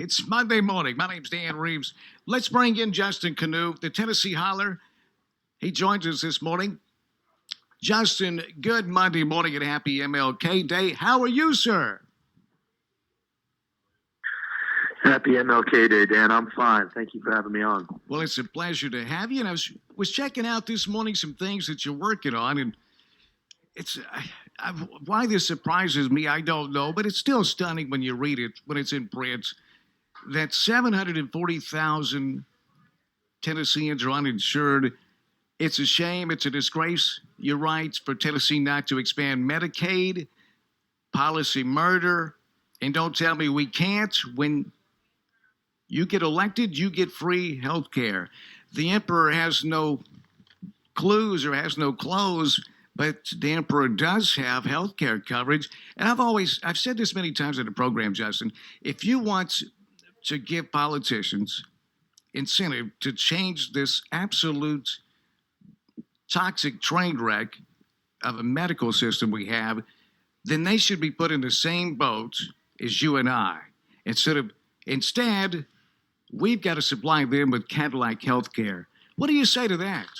It's Monday morning. My name's Dan Reaves. Let's bring in Justin Kanew, the Tennessee Holler. He joins us this morning. Justin, good Monday morning and happy MLK Day. How are you, sir? Happy MLK Day, Dan. I'm fine. Thank you for having me on. Well, it's a pleasure to have you. And I was checking out this morning some things that you're working on, and it's why this surprises me, I don't know, but it's still stunning when you read it, when it's in print, that 740,000 Tennesseans are uninsured. It's a shame. It's a disgrace. You're right, for Tennessee not to expand Medicaid, policy murder, and don't tell me we can't. When you get elected, you get free health care. The emperor has no clues or has no clothes, but the emperor does have health care coverage. And I've said this many times in the program, Justin, if you want to give politicians incentive to change this absolute toxic train wreck of a medical system we have, then they should be put in the same boat as you and I. Instead, we've got to supply them with Cadillac health care. What do you say to that?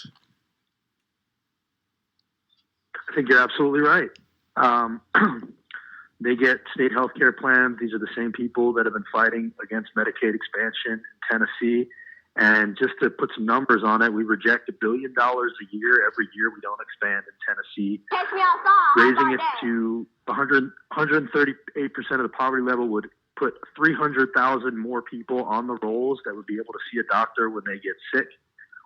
I think you're absolutely right. They get state health care plans. These are the same people that have been fighting against Medicaid expansion in Tennessee. And just to put some numbers on it, we reject $1 billion a year every year we don't expand in Tennessee. Take me outside. Raising it to 138% of the poverty level would put 300,000 more people on the rolls that would be able to see a doctor when they get sick.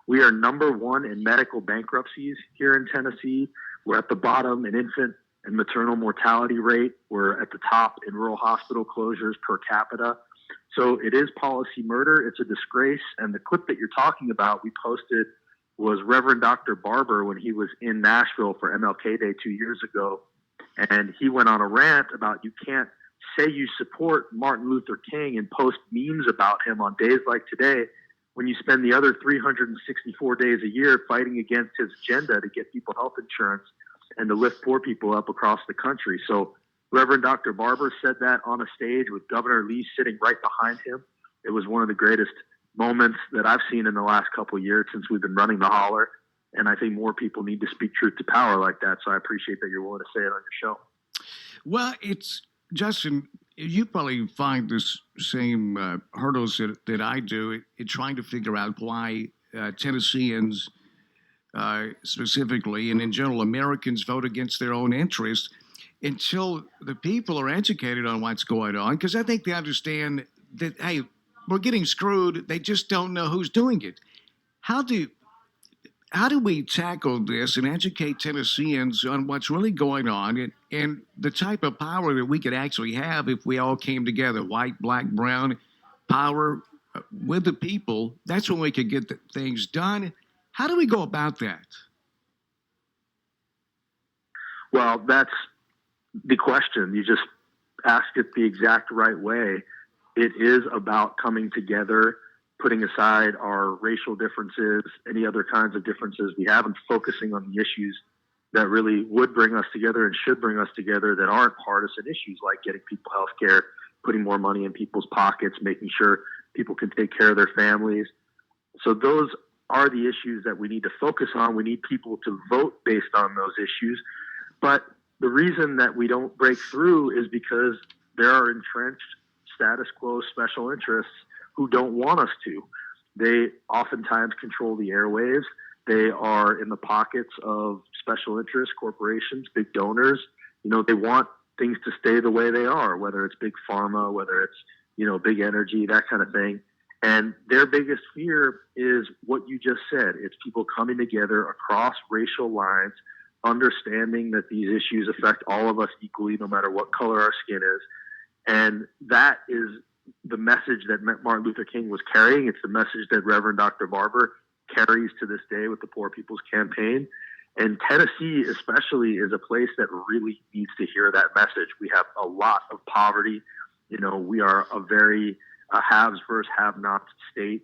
We are number one in medical bankruptcies here in Tennessee. We're at the bottom in infant and maternal mortality rate. We're at the top in rural hospital closures per capita. So it is policy murder. It's a disgrace. And the clip that you're talking about, we posted, was Reverend Dr. Barber when he was in Nashville for MLK Day 2 years ago. And he went on a rant about you can't say you support Martin Luther King and post memes about him on days like today when you spend the other 364 days a year fighting against his agenda to get people health insurance and to lift poor people up across the country. So Reverend Dr. Barber said that on a stage with Governor Lee sitting right behind him. It was one of the greatest moments that I've seen in the last couple of years since we've been running the Holler. And I think more people need to speak truth to power like that. So I appreciate that you're willing to say it on your show. Well, Justin, you probably find this same hurdles that I do in trying to figure out why Tennesseans specifically, and in general Americans, vote against their own interests until the people are educated on what's going on. Because I think they understand that, hey, we're getting screwed. They just don't know who's doing it. How do we tackle this and educate Tennesseans on what's really going on and the type of power that we could actually have if we all came together, white, black, brown, power with the people? That's when we could get things done. How do we go about that? Well, that's the question. You just asked it the exact right way. It is about coming together, putting aside our racial differences, any other kinds of differences we have, and focusing on the issues that really would bring us together and should bring us together that aren't partisan issues, like getting people health care, putting more money in people's pockets, making sure people can take care of their families. So those are the issues that we need to focus on. We need people to vote based on those issues. But the reason that we don't break through is because there are entrenched status quo special interests who don't want us to. They oftentimes control the airwaves. They are in the pockets of special interest corporations, big donors. They want things to stay the way they are, whether it's big pharma, whether it's, big energy, that kind of thing. And their biggest fear is what you just said. It's people coming together across racial lines, understanding that these issues affect all of us equally, no matter what color our skin is. And that is the message that Martin Luther King was carrying. It's the message that Reverend Dr. Barber carries to this day with the Poor People's Campaign. And Tennessee especially is a place that really needs to hear that message. We have a lot of poverty. We are a very haves versus have-nots state.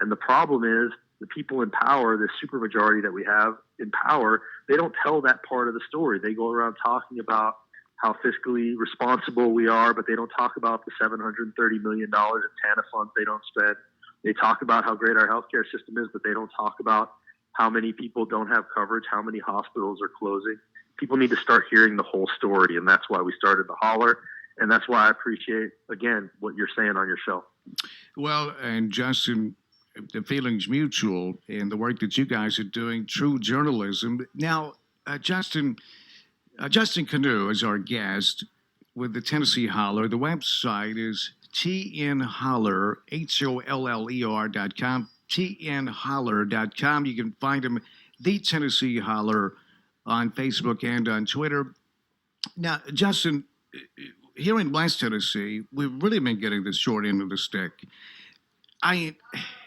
And the problem is the people in power, the supermajority that we have in power, they don't tell that part of the story. They go around talking about how fiscally responsible we are, but they don't talk about the $730 million in TANF funds they don't spend. They talk about how great our healthcare system is, but they don't talk about how many people don't have coverage, how many hospitals are closing. People need to start hearing the whole story, and that's why we started the Holler, and that's why I appreciate, again, what you're saying on your show. Well, and Justin, the feeling's mutual in the work that you guys are doing, true journalism. Now, Justin Kanew is our guest with the Tennessee Holler. The website is tnholler, HOLLER.com, tnholler.com. You can find him, The Tennessee Holler, on Facebook and on Twitter. Now, Justin, here in West Tennessee, we've really been getting the short end of the stick.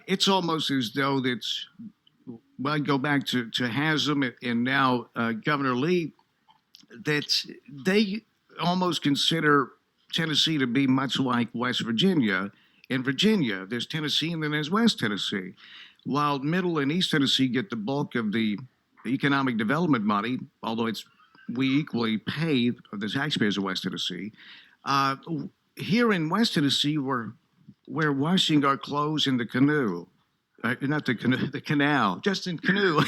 It's almost as though that's, well, I go back to Haslam and now Governor Lee, that they almost consider Tennessee to be much like West Virginia. In Virginia, there's Tennessee and then there's West Tennessee. While Middle and East Tennessee get the bulk of the economic development money, although we equally pay the taxpayers of West Tennessee. Here in West Tennessee, we're washing our clothes in the canoe. Not the canoe, the canal. Justin Kanew.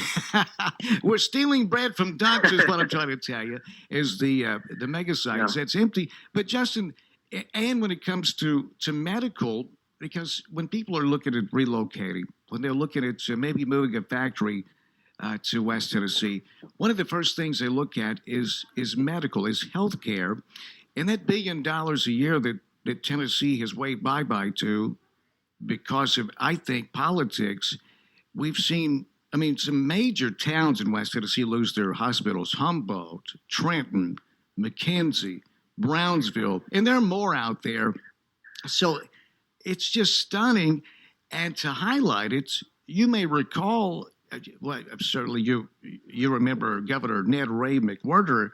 We're stealing bread from ducks is what I'm trying to tell you, is the mega sites. It's empty. But Justin, and when it comes to medical, because when people are looking at relocating, when they're looking at maybe moving a factory to West Tennessee, one of the first things they look at is medical, is health care. And that $1 billion a year that Tennessee has waved bye-bye to because of, I think, politics, we've seen, some major towns in West Tennessee lose their hospitals. Humboldt, Trenton, McKenzie, Brownsville, and there are more out there. So it's just stunning. And to highlight it, you may recall, certainly you remember Governor Ned Ray McWhirter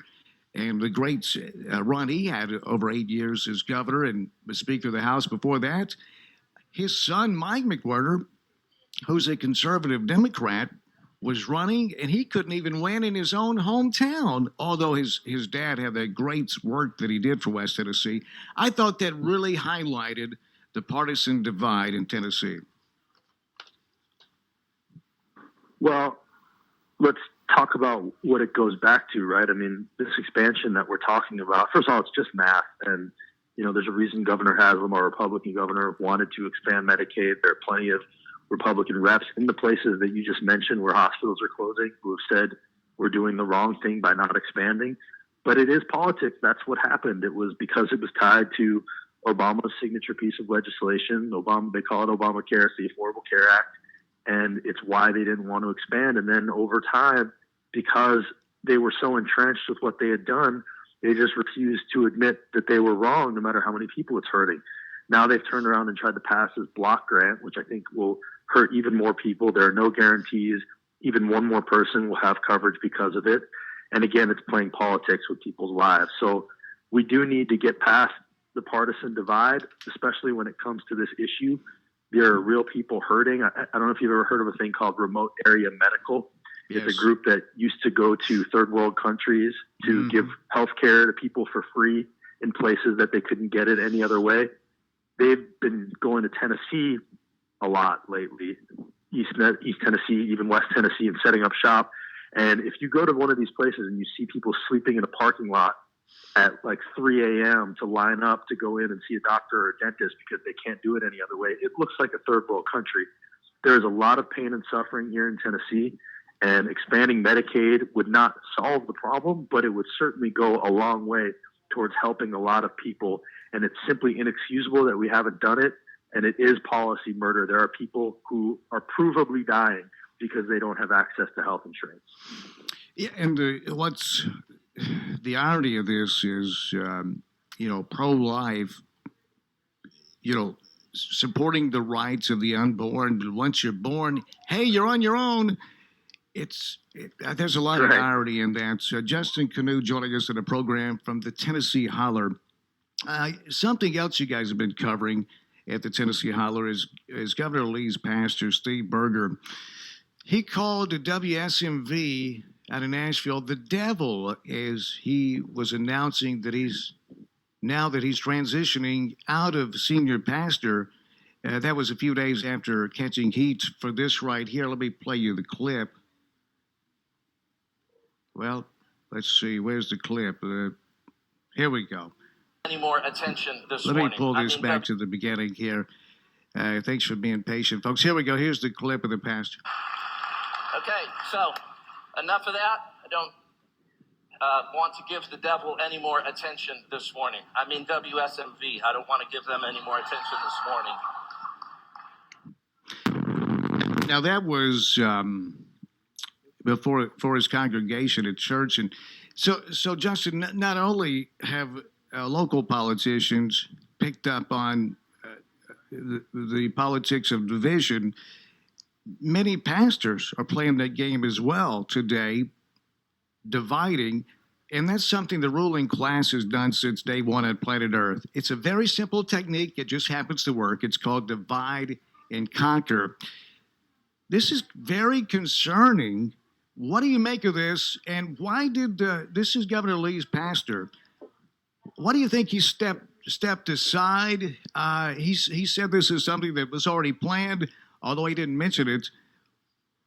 and the great run he had over 8 years as governor and was Speaker of the House before that. His son, Mike McWhirter, who's a conservative Democrat, was running, and he couldn't even win in his own hometown, although his dad had that great work that he did for West Tennessee. I thought that really highlighted the partisan divide in Tennessee. Well, let's talk about what it goes back to, right? This expansion that we're talking about, first of all, it's just math. And, there's a reason Governor Haslam, our Republican governor, wanted to expand Medicaid. There are plenty of Republican reps in the places that you just mentioned where hospitals are closing who have said we're doing the wrong thing by not expanding. But it is politics. That's what happened. It was because it was tied to Obama's signature piece of legislation. They call it Obamacare. It's the Affordable Care Act. And it's why they didn't want to expand. And then over time, because they were so entrenched with what they had done, they just refused to admit that they were wrong, no matter how many people it's hurting. Now they've turned around and tried to pass this block grant, which I think will hurt even more people. There are no guarantees. Even one more person will have coverage because of it. And again, it's playing politics with people's lives. So we do need to get past the partisan divide, especially when it comes to this issue. There are real people hurting. I don't know if you've ever heard of a thing called remote area medical. Yes. It's a group that used to go to third world countries to give health care to people for free in places that they couldn't get it any other way. They've been going to Tennessee a lot lately, East Tennessee, even West Tennessee, and setting up shop. And if you go to one of these places and you see people sleeping in a parking lot at like 3 a.m. to line up to go in and see a doctor or a dentist because they can't do it any other way, it looks like a third world country. There's a lot of pain and suffering here in Tennessee, and expanding Medicaid would not solve the problem, but it would certainly go a long way towards helping a lot of people. And it's simply inexcusable that we haven't done it. And it is policy murder. There are people who are provably dying because they don't have access to health insurance. Yeah, and what's the irony of this is, pro-life, supporting the rights of the unborn. But once you're born, hey, you're on your own. There's a lot of irony in that. So Justin Kanew joining us in a program from the Tennessee Holler. Something else you guys have been covering at the Tennessee Holler is Governor Lee's pastor, Steve Berger. He called WSMV out of Nashville. The devil, as he was announcing that he's transitioning out of senior pastor. That was a few days after catching heat for this right here. Let me play you the clip. Well, let's see. Where's the clip? Here we go. Any more attention this Let morning? me pull this back to the beginning here. Thanks for being patient, folks. Here we go. Here's the clip of the pastor. Okay, so enough of that. I don't want to give the devil any more attention this morning. I mean WSMV. I don't want to give them any more attention this morning. Now that was before his congregation at church, and so Justin, not only have local politicians picked up on the politics of division, many pastors are playing that game as well today, dividing. And that's something the ruling class has done since day one on planet Earth. It's a very simple technique. It just happens to work. It's called divide and conquer. This is very concerning. What do you make of this? And why did this is Governor Lee's pastor? What do you think he stepped aside? He said this is something that was already planned, although he didn't mention it.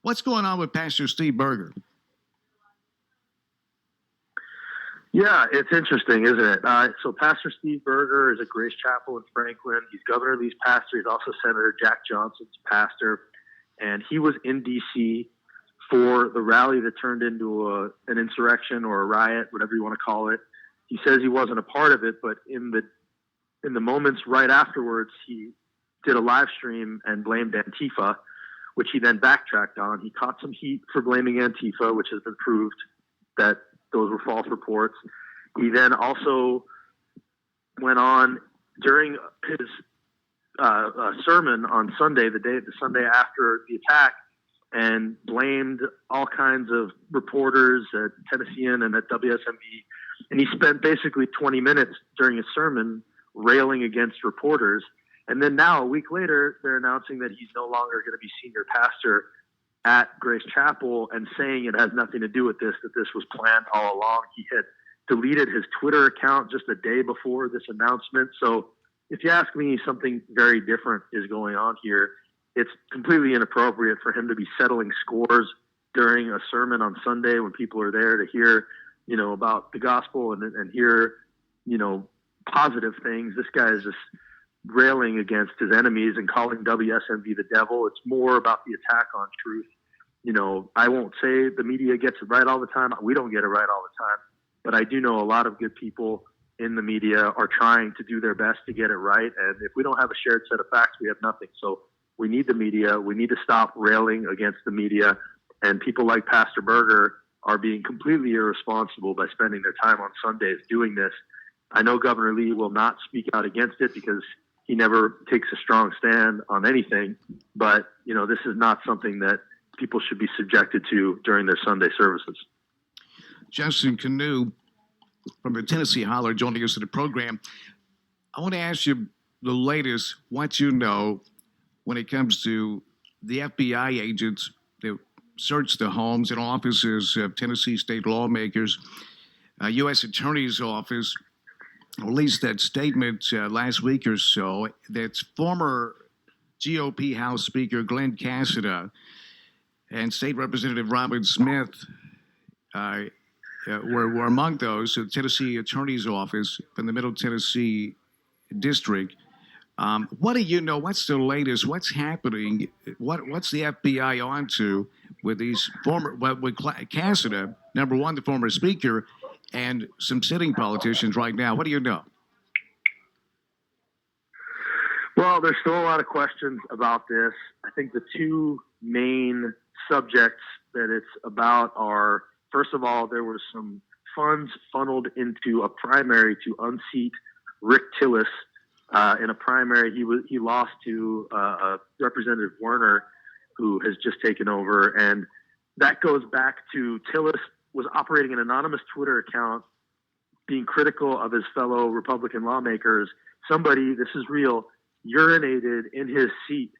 What's going on with Pastor Steve Berger? Yeah, it's interesting, isn't it? So Pastor Steve Berger is at Grace Chapel in Franklin. He's Governor Lee's pastor. He's also Senator Jack Johnson's pastor. And he was in D.C. for the rally that turned into an insurrection or a riot, whatever you want to call it. He says he wasn't a part of it, but in the moments right afterwards, he did a live stream and blamed Antifa, which he then backtracked on. He caught some heat for blaming Antifa, which has been proved that those were false reports. He then also went on during his sermon on Sunday, the Sunday after the attack, and blamed all kinds of reporters at Tennessean and at WSMV. And he spent basically 20 minutes during his sermon railing against reporters. And then now, a week later, they're announcing that he's no longer going to be senior pastor at Grace Chapel and saying it has nothing to do with this, that this was planned all along. He had deleted his Twitter account just a day before this announcement. So if you ask me, something very different is going on here. It's completely inappropriate for him to be settling scores during a sermon on Sunday when people are there to hear, about the gospel and hear, positive things. This guy is just railing against his enemies and calling WSMV the devil. It's more about the attack on truth. I won't say the media gets it right all the time. We don't get it right all the time. But I do know a lot of good people in the media are trying to do their best to get it right. And if we don't have a shared set of facts, we have nothing. So we need the media. We need to stop railing against the media. And people like Pastor Berger are being completely irresponsible by spending their time on Sundays doing this. I know Governor Lee will not speak out against it because he never takes a strong stand on anything. But, this is not something that people should be subjected to during their Sunday services. Justin Kanew from the Tennessee Holler joining us in the program. I want to ask you the latest, what you know when it comes to the FBI agents that searched the homes and offices of Tennessee state lawmakers. U.S. Attorney's Office released that statement last week or so that former GOP House Speaker Glenn Cassida and State Representative Robin Smith were among those. The Tennessee Attorney's Office from the Middle Tennessee District. What do you know? What's the latest? What's happening? What's the FBI onto with these with Cassida, number one, the former speaker, and some sitting politicians right now? What do you know? Well, there's still a lot of questions about this. I think the two main subjects that it's about are, first of all, there were some funds funneled into a primary to unseat Rick Tillis in a primary. He lost to Representative Werner, who has just taken over, and that goes back to Tillis was operating an anonymous Twitter account, being critical of his fellow Republican lawmakers. Somebody, this is real, urinated in his seat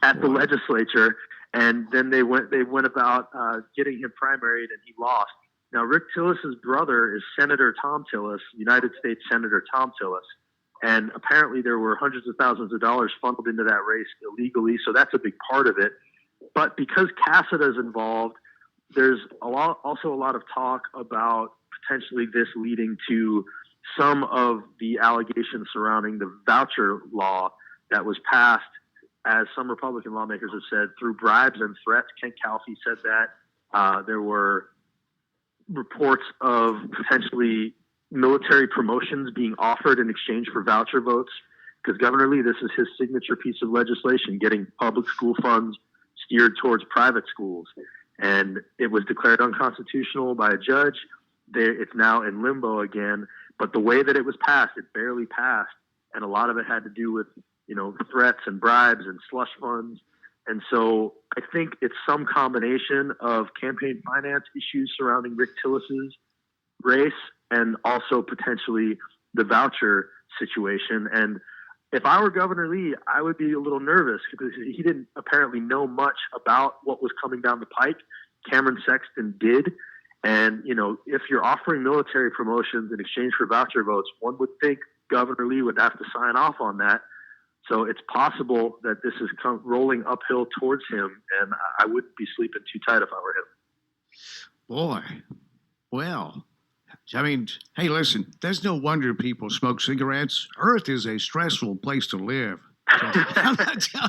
at the legislature, and then they went about getting him primaried, and he lost. Now, Rick Tillis's brother is Senator Tom Tillis, United States Senator Tom Tillis, and apparently there were hundreds of thousands of dollars funneled into that race illegally, so that's a big part of it. But because Cassida is involved, there's also a lot of talk about potentially this leading to some of the allegations surrounding the voucher law that was passed, as some Republican lawmakers have said, through bribes and threats. Ken Calfee said that. There were reports of potentially military promotions being offered in exchange for voucher votes, because Governor Lee, this is his signature piece of legislation, getting public school funds steered towards private schools. And it was declared unconstitutional by a judge. It's now in limbo again. But the way that it was passed, it barely passed. And a lot of it had to do with, threats and bribes and slush funds. And so I think it's some combination of campaign finance issues surrounding Rick Tillis's race and also potentially the voucher situation. And if I were Governor Lee, I would be a little nervous because he didn't apparently know much about what was coming down the pike. Cameron Sexton did. And, if you're offering military promotions in exchange for voucher votes, one would think Governor Lee would have to sign off on that. So it's possible that this is rolling uphill towards him, and I wouldn't be sleeping too tight if I were him. Boy, well, I mean, hey, listen, there's no wonder people smoke cigarettes. Earth is a stressful place to live. So,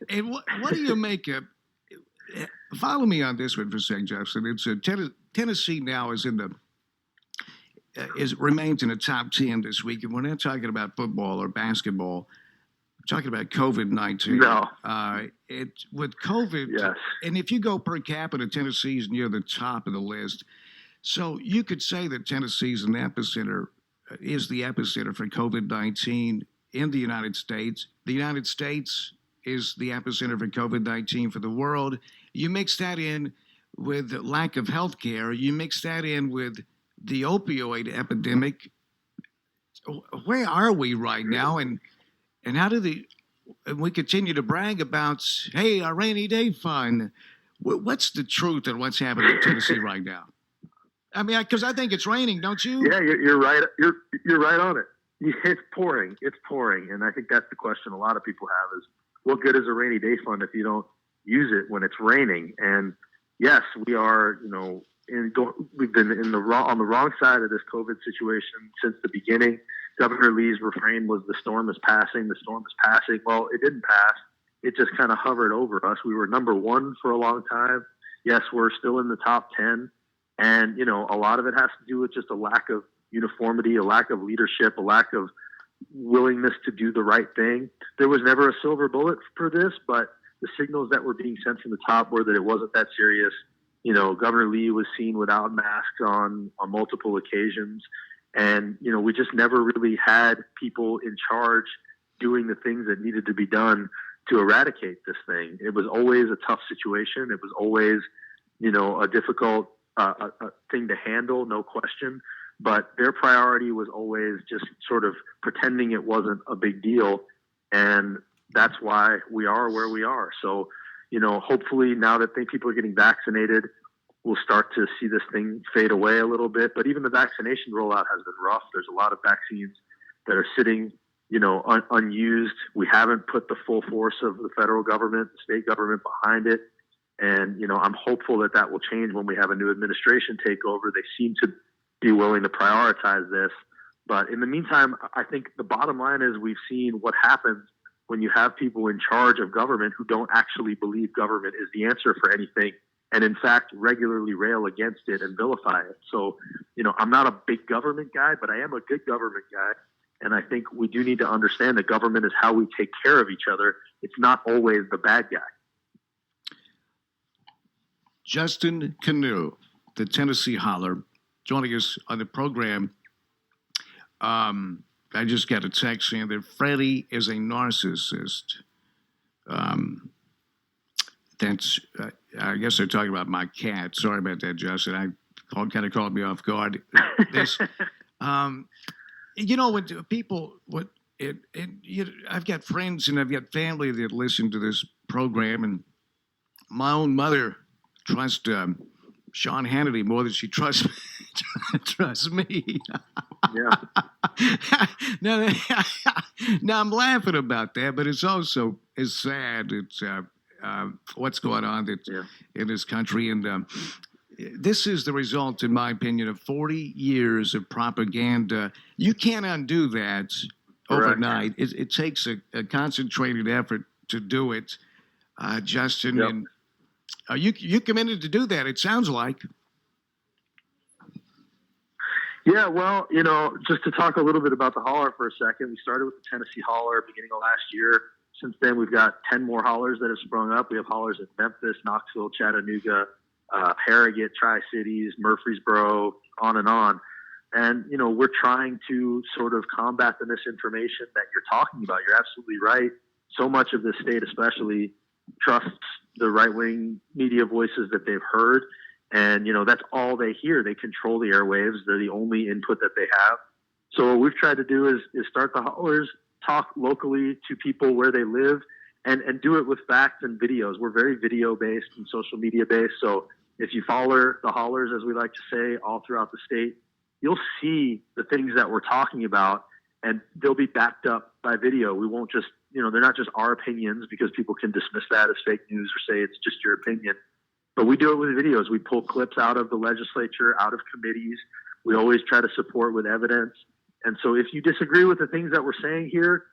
and what do you make of? Follow me on this one for a second, Justin. It's Tennessee now is remains in the top 10 this week, and we're not talking about football or basketball. We're talking about COVID-19. No. With COVID, yes. And if you go per capita, Tennessee's near the top of the list. So you could say that Tennessee's is the epicenter for COVID-19 in the United States. The United States is the epicenter for COVID-19 for the world. You mix that in with the lack of health care. You mix that in with the opioid epidemic. Where are we right now? And how do we continue to brag about, hey, our rainy day fund? What's the truth of what's happening in Tennessee right now? I mean, because I think it's raining, don't you? Yeah, you're right. You're right on it. It's pouring. It's pouring. And I think that's the question a lot of people have is, what good is a rainy day fund if you don't use it when it's raining? And yes, we are, we've been on the wrong side of this COVID situation since the beginning. Governor Lee's refrain was the storm is passing. The storm is passing. Well, it didn't pass. It just kind of hovered over us. We were number one for a long time. Yes, we're still in the top 10. And, a lot of it has to do with just a lack of uniformity, a lack of leadership, a lack of willingness to do the right thing. There was never a silver bullet for this, but the signals that were being sent from the top were that it wasn't that serious. Governor Lee was seen without masks on multiple occasions. And, we just never really had people in charge doing the things that needed to be done to eradicate this thing. It was always a tough situation. It was always, a difficult thing to handle, no question. But their priority was always just sort of pretending it wasn't a big deal. And that's why we are where we are. So, hopefully now that people are getting vaccinated, we'll start to see this thing fade away a little bit. But even the vaccination rollout has been rough. There's a lot of vaccines that are sitting, unused. We haven't put the full force of the federal government, the state government behind it. And, I'm hopeful that will change when we have a new administration take over. They seem to be willing to prioritize this. But in the meantime, I think the bottom line is we've seen what happens when you have people in charge of government who don't actually believe government is the answer for anything, and in fact regularly rail against it and vilify it. So, I'm not a big government guy, but I am a good government guy. And I think we do need to understand that government is how we take care of each other. It's not always the bad guy. Justin Kanew, the Tennessee Holler, joining us on the program. I just got a text saying that Freddie is a narcissist. That's, I guess they're talking about my cat. Sorry about that, Justin. Kind of caught me off guard. This, when people, I've got friends and I've got family that listen to this program, and my own mother trusts Sean Hannity more than she trusts trusts me. Yeah. now, now I'm laughing about that, but it's also it's sad. It's what's going on in this country, and this is the result, in my opinion, of 40 years of propaganda. You can't undo that overnight. It takes a concentrated effort to do it, Justin. Yep. And you committed to do that. It sounds like. Yeah, well, just to talk a little bit about the Holler for a second, we started with the Tennessee Holler beginning of last year. Since then, we've got 10 more Hollers that have sprung up. We have Hollers in Memphis, Knoxville, Chattanooga, Harrogate, Tri-Cities, Murfreesboro, on and on. And, we're trying to sort of combat the misinformation that you're talking about. You're absolutely right. So much of the state especially trusts the right-wing media voices that they've heard. And, that's all they hear. They control the airwaves. They're the only input that they have. So what we've tried to do is start the Hollers, talk locally to people where they live, and do it with facts and videos. We're very video-based and social media-based. So if you follow the Hollers, as we like to say, all throughout the state, you'll see the things that we're talking about, and they'll be backed up by video. We won't just, they're not just our opinions, because people can dismiss that as fake news or say it's just your opinion. But we do it with videos. We pull clips out of the legislature, out of committees. We always try to support with evidence. And so if you disagree with the things that we're saying here,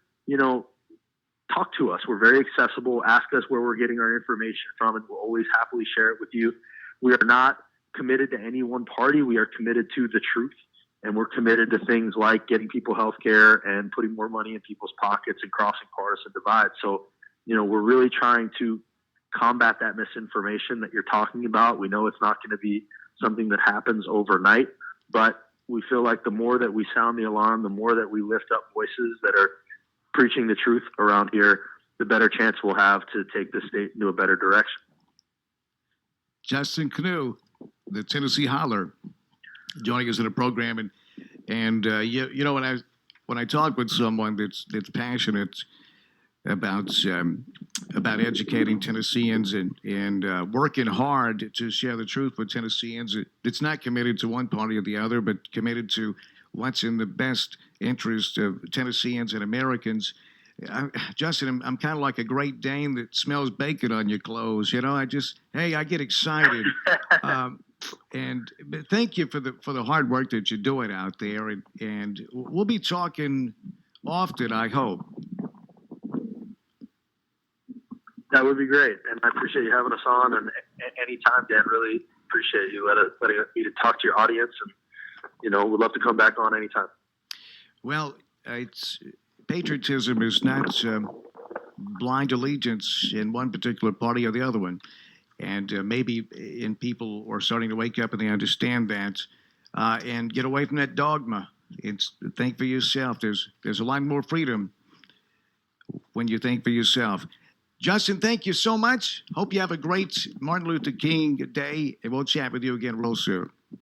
talk to us. We're very accessible. Ask us where we're getting our information from, and we'll always happily share it with you. We are not committed to any one party. We are committed to the truth, and we're committed to things like getting people health care and putting more money in people's pockets and crossing partisan divides. So, we're really trying to combat that misinformation that you're talking about. We know it's not going to be something that happens overnight, but we feel like the more that we sound the alarm, the more that we lift up voices that are preaching the truth around here, the better chance we'll have to take the state into a better direction. Justin Kanew, the Tennessee Holler, joining us in the program, and when I talk with someone that's passionate about educating Tennesseans and working hard to share the truth with Tennesseans, it's not committed to one party or the other, but committed to what's in the best interest of Tennesseans and Americans. Justin, I'm kind of like a Great Dane that smells bacon on your clothes. I get excited. But thank you for the hard work that you're doing out there, and we'll be talking often, I hope. That would be great, and I appreciate you having us on. And anytime, Dan, really appreciate you letting me to talk to your audience, and would love to come back on anytime. Well, patriotism is not blind allegiance in one particular party or the other one. And maybe in people are starting to wake up and they understand that and get away from that dogma. It's think for yourself. There's a lot more freedom when you think for yourself. Justin, thank you so much. Hope you have a great Martin Luther King Day, and we'll chat with you again real soon.